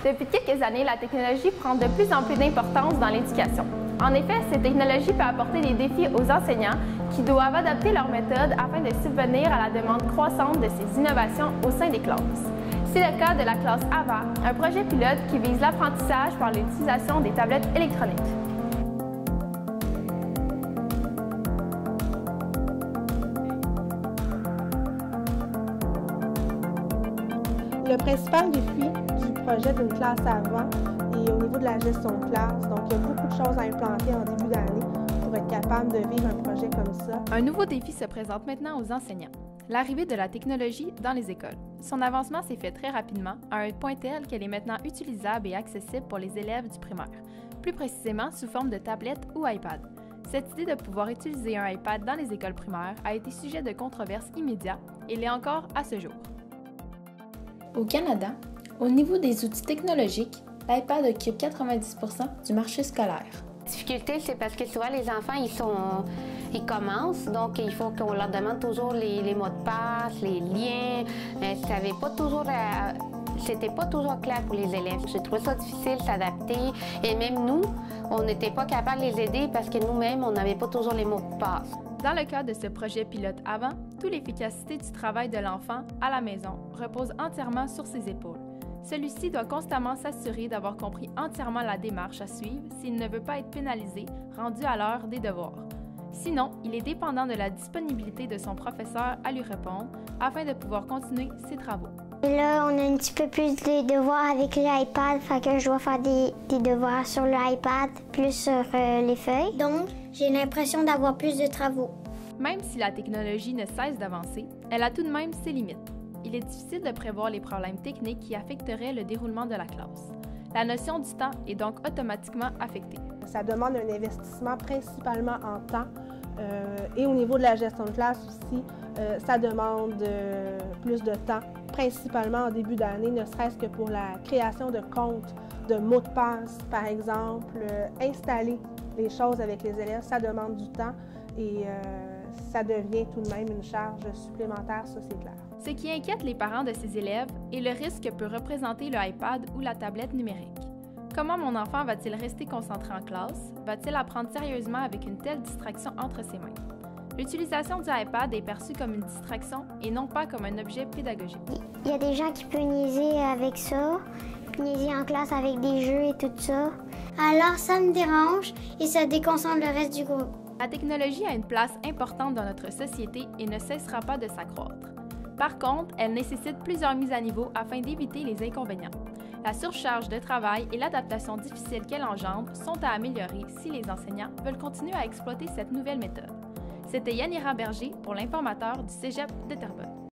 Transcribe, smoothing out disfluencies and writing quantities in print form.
Depuis quelques années, la technologie prend de plus en plus d'importance dans l'éducation. En effet, cette technologie peut apporter des défis aux enseignants qui doivent adapter leurs méthodes afin de subvenir à la demande croissante de ces innovations au sein des classes. C'est le cas de la classe AVA, un projet pilote qui vise l'apprentissage par l'utilisation des tablettes électroniques. Le principal défi du projet d'une classe AVA est au niveau de la gestion de classe. Donc, il y a beaucoup de choses à implanter en début d'année pour être capable de vivre un projet comme ça. Un nouveau défi se présente maintenant aux enseignants. L'arrivée de la technologie dans les écoles. Son avancement s'est fait très rapidement, à un point tel qu'elle est maintenant utilisable et accessible pour les élèves du primaire, plus précisément sous forme de tablette ou iPad. Cette idée de pouvoir utiliser un iPad dans les écoles primaires a été sujet de controverses immédiats et l'est encore à ce jour. Au Canada, au niveau des outils technologiques, l'iPad occupe 90% du marché scolaire. La difficulté, c'est parce que souvent les enfants, ils commencent, donc il faut qu'on leur demande toujours les mots de passe, les liens. C'était pas toujours clair pour les élèves. J'ai trouvé ça difficile de s'adapter et même nous, on n'était pas capable de les aider parce que nous-mêmes, on n'avait pas toujours les mots de passe. Dans le cas de ce projet pilote avant, toute l'efficacité du travail de l'enfant à la maison repose entièrement sur ses épaules. Celui-ci doit constamment s'assurer d'avoir compris entièrement la démarche à suivre s'il ne veut pas être pénalisé, rendu à l'heure des devoirs. Sinon, il est dépendant de la disponibilité de son professeur à lui répondre afin de pouvoir continuer ses travaux. Et là, on a un petit peu plus de devoirs avec l'iPad, fait que je dois faire des devoirs sur l'iPad, plus sur les feuilles. Donc, j'ai l'impression d'avoir plus de travaux. Même si la technologie ne cesse d'avancer, elle a tout de même ses limites. Il est difficile de prévoir les problèmes techniques qui affecteraient le déroulement de la classe. La notion du temps est donc automatiquement affectée. Ça demande un investissement principalement en temps et au niveau de la gestion de classe aussi, ça demande plus de temps, principalement en début d'année, ne serait-ce que pour la création de comptes, de mots de passe, par exemple, installer les choses avec les élèves, ça demande du temps et ça devient tout de même une charge supplémentaire, ça c'est clair. Ce qui inquiète les parents de ces élèves est le risque que peut représenter le iPad ou la tablette numérique. Comment mon enfant va-t-il rester concentré en classe? Va-t-il apprendre sérieusement avec une telle distraction entre ses mains? L'utilisation du iPad est perçue comme une distraction et non pas comme un objet pédagogique. Il y a des gens qui peuvent niaiser avec ça, niaiser en classe avec des jeux et tout ça. Alors ça me dérange et ça déconcentre le reste du groupe. La technologie a une place importante dans notre société et ne cessera pas de s'accroître. Par contre, elle nécessite plusieurs mises à niveau afin d'éviter les inconvénients. La surcharge de travail et l'adaptation difficile qu'elle engendre sont à améliorer si les enseignants veulent continuer à exploiter cette nouvelle méthode. C'était Yanira Berger pour l'Informateur du Cégep de Terrebonne.